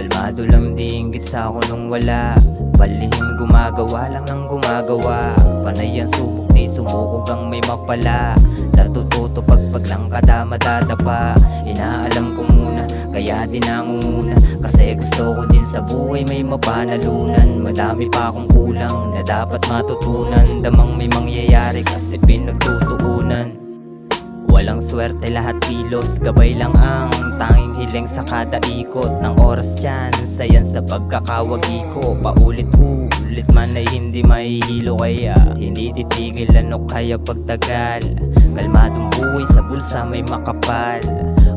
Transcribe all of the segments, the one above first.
Kalmado lang di inggit sa ako nung wala. Balihim gumagawa lang ng gumagawa. Panay ang subok di sumukog ang may mapala. Natututo pag lang kada madadapa. Inaalam ko muna kaya di nangunguna. Kasi gusto ko din sa buhay may mapanalunan. Madami pa akong kulang na dapat matutunan. Damang may mangyayari kasi pinagtutuunan. Walang swerte lahat kilos, gabay lang ang tanging hiling sa kada ikot ng oras dyan. Sayan sa pagkakawagi ko, paulit-ulit man ay hindi mahihilo. Kaya hindi titigil ano kaya pagtagal. Kalmadong buhay sa bulsa may makapal.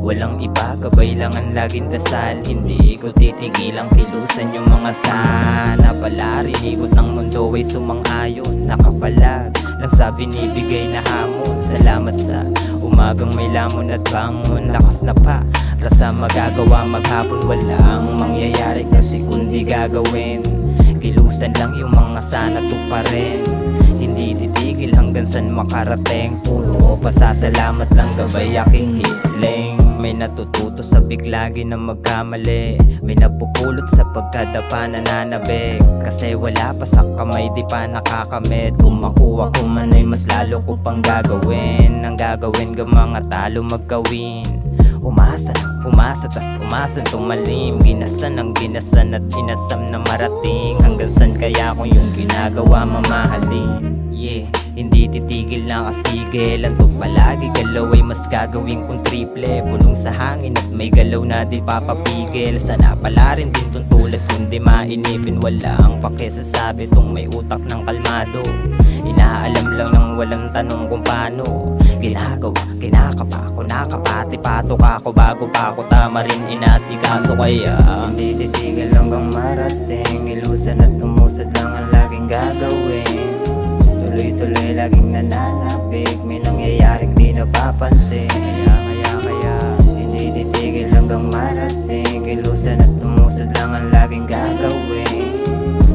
Walang iba, gabay lang ang laging dasal. Hindi ko titigilang kilusan yung mga sana. Pala rin ikot ng mundo ay sumang-ayon. Nakapalag lang sa binibigay na hamon. Salamat sa umagang may lamon at bangon. Lakas na pa, rasa magagawa maghapon. Walang mangyayari kasi kundi gagawin. Kilusan lang yung mga sana tuparin. Hindi titigil hanggang san makarating. Puro pasasalamat lang gabay aking hiling. May natututo sa biglagi na magkamali. May napupulot sa pagkadapa nananabik. Kasi wala pa sa kamay di pa nakakamit. Kung makuha ko man ay mas lalo ko pang gagawin. Ang gagawin ng mga talo magkawin. Umasa tas umasan tumalim. Ginasan ang ginasan at inasam na marating. Hanggang san kaya kung yung ginagawa mamahalin. Yeah, hindi titigil na kasigil. Antok palagi galaw ay mas gagawin kong triple. Bulong sa hangin at may galaw na di papapigil. Sana pala rin din tong tulad kundi mainipin. Wala ang pakisasabi tong may utak ng kalmado. Inaalam lang ng walang tanong kung paano ginagawa, kinakapa ako, nakapati-patok ako. Bago pa ako tama rin inasikaso. Kaya hindi titigil hanggang marating. Ilusan at umusad lang ang laging gagawin. Tuloy-tuloy laging nananapig. May nangyayaring di napapansin. Kaya hindi titigil hanggang marating. Ilusan at umusad lang ang laging gagawin.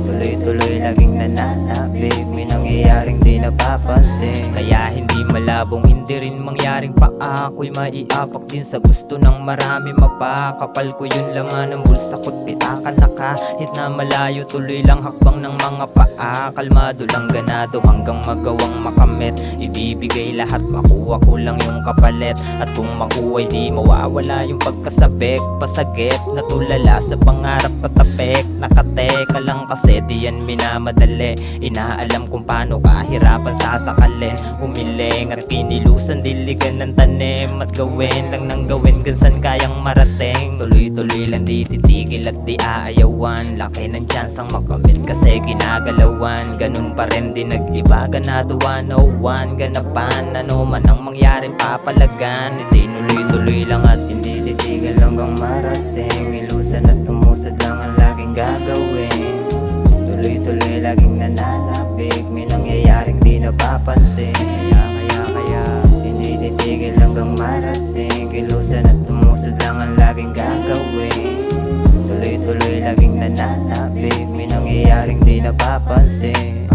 Tuloy-tuloy laging nananapig. May nangyayaring di napapansin. Kaya hindi malabong hindi rin mangyaring pa ako'y maiapak din sa gusto ng marami. Mapakapal ko yun laman ng bulsa ko't pitakan na kahit na malayo. Tuloy lang hakbang ng mga paa. Kalmado lang ganado hanggang magawang makamit. Ibibigay lahat makuha ko lang yung kapalit. At kung makuha'y di mawawala yung pagkasabik. Pasagip na tulala sa pangarap patapik. Nakateka lang kasi di yan minamadali. Inaalam kung paano kahirapan sasakalin. Humiling at pinilusan diligan ng tanim. At gawin lang ng gawin gansan kayang marating. Tuloy-tuloy lang di titigil at di aayawan. Laki ng tsansang makamit kasi ginagalawan. Ganun pa rin din nag-iba. Ganado 101 ganapan. Ano man ang mangyaring papalagan. Hindi tuloy-tuloy lang at hindi titigil hanggang marating. Ilusan at umusad lang ang laging gagawin. Tuloy-tuloy laging nananapig. May nangyayaring di napapansin. Kaya hindi titigil hanggang marating. Ilusan at umusad lang ang laging gagawin. Tuloy-tuloy laging nananapig. May nangyayaring di napapansin.